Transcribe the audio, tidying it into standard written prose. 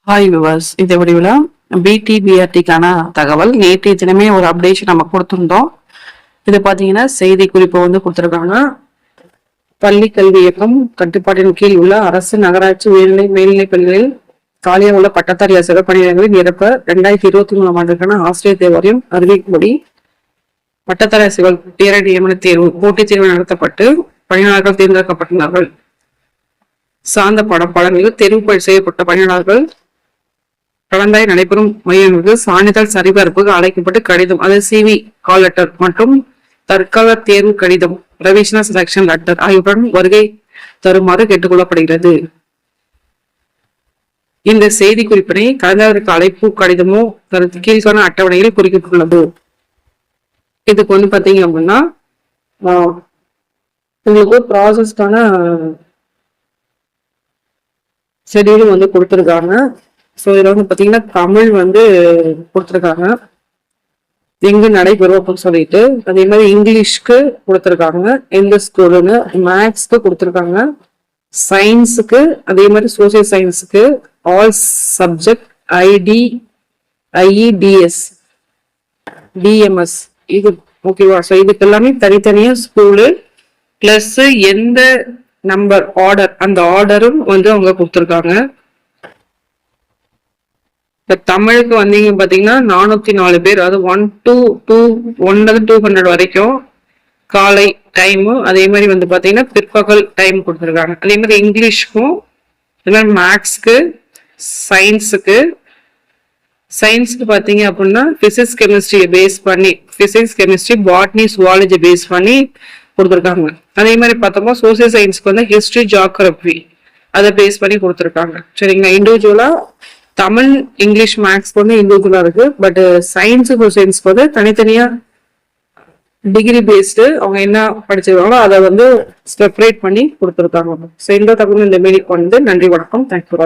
Hi viewers, இந்த வீடியோல பிடிபிஆர்டிக்கான தகவல் நேற்றைய தினமே ஒரு அப்டேஷன் நம்ம கொடுத்துருந்தோம். இது பார்த்தீங்கன்னா செய்தி குறிப்பு கொடுத்துருக்காங்க. பள்ளி கல்வி இயக்கம் கட்டுப்பாட்டின் கீழ் உள்ள அரசு நகராட்சி உயர்நிலை மேல்நிலைப் பள்ளிகளில் காலியாக உள்ள பட்டதாரி ஆசிரியர் பணியிடங்களை நிரப்ப 2023 ஆண்டுக்கான ஆசிரியர் தேர்வாரியம் அறிவிக்கும்படி பட்டதாரி ஆசிரியர்கள் நேரடி நியமன தேர்வு போட்டித் தேர்வு நடத்தப்பட்டு பணியாளர்கள் தேர்ந்தெடுக்கப்பட்டுள்ளார்கள். சார்ந்த பாடங்களில் தேர்வு செய்யப்பட்ட பணியாளர்கள் கடந்தாய் நடைபெறும் மையங்களுக்கு சான்றிதழ் சரிபார்ப்புக்கு அழைக்கப்பட்டு கடிதம், அது CV கால் லெட்டர் மற்றும் தற்கால தேர்வு கடிதம் ப்ரொவிஷனல் செலக்ஷன் லெட்டர் ஆகியவுடன் வருகை தருமாறு கேட்டுக்கொள்ளப்படுகிறது. இந்த செய்தி குறிப்பினை கலந்தாய்விற்கு அழைப்பு கடிதமோ கீழ்கான அட்டவணையில் குறிக்கப்பட்டுள்ளது. இதுக்கு பாத்தீங்க அப்படின்னா உங்களுக்கு ப்ராசஸ்க்கான ஷெட்யூலும் கொடுத்துருக்காங்க. ஸோ இதில் பார்த்தீங்கன்னா தமிழ் கொடுத்துருக்காங்க, எங்கே நடைபெறும் அப்படின்னு சொல்லிட்டு. அதே மாதிரி இங்கிலீஷ்க்கு கொடுத்துருக்காங்க, எந்த ஸ்கூலுன்னு. மேக்ஸ்க்கு கொடுத்துருக்காங்க, சயின்ஸுக்கு, அதே மாதிரி சோசியல் சயின்ஸுக்கு, ஆல் சப்ஜெக்ட் IEDS DMS இது ஓகேவா. ஸோ இதுக்கு எல்லாமே தனித்தனியாக ஸ்கூலு பிளஸ் எந்த நம்பர் ஆர்டர் அந்த ஆர்டரும் அவங்க கொடுத்துருக்காங்க. இப்ப தமிழுக்கு வந்தீங்க பாத்தீங்கன்னா 404 பேர், அது 200 வரைக்கும் காலை டைமு. அதே மாதிரி பாத்தீங்கன்னா பிற்பகல் டைம் கொடுத்துருக்காங்க. அதே மாதிரி இங்கிலீஷ்க்கும் மேக்ஸ்க்கு சயின்ஸுக்கு பாத்தீங்க அப்படின்னா பிசிக்ஸ் கெமிஸ்ட்ரியை பேஸ் பண்ணி பாட்னி சுவாலஜி பேஸ் பண்ணி கொடுத்துருக்காங்க. அதே மாதிரி பார்த்தோம்னா சோசியல் சயின்ஸ்க்கு ஹிஸ்டரி ஜியோகிராஃபி அதை பேஸ் பண்ணி கொடுத்துருக்காங்க. சரிங்களா. இண்டிவிஜுவலா தமிழ் இங்கிலீஷ் மேக்ஸ் இண்டிவிஜுவலா இருக்கு. பட் சயின்ஸுக்கு சயின்ஸ்க்கு தனித்தனியா டிகிரி பேஸ்டு அவங்க என்ன படிச்சிருக்காங்களோ அதை செப்பரேட் பண்ணி கொடுத்துருக்காங்க. ஸோ இந்த தகவல் இந்த மீடிக்கு நன்றி, வணக்கம், தேங்க்யூ.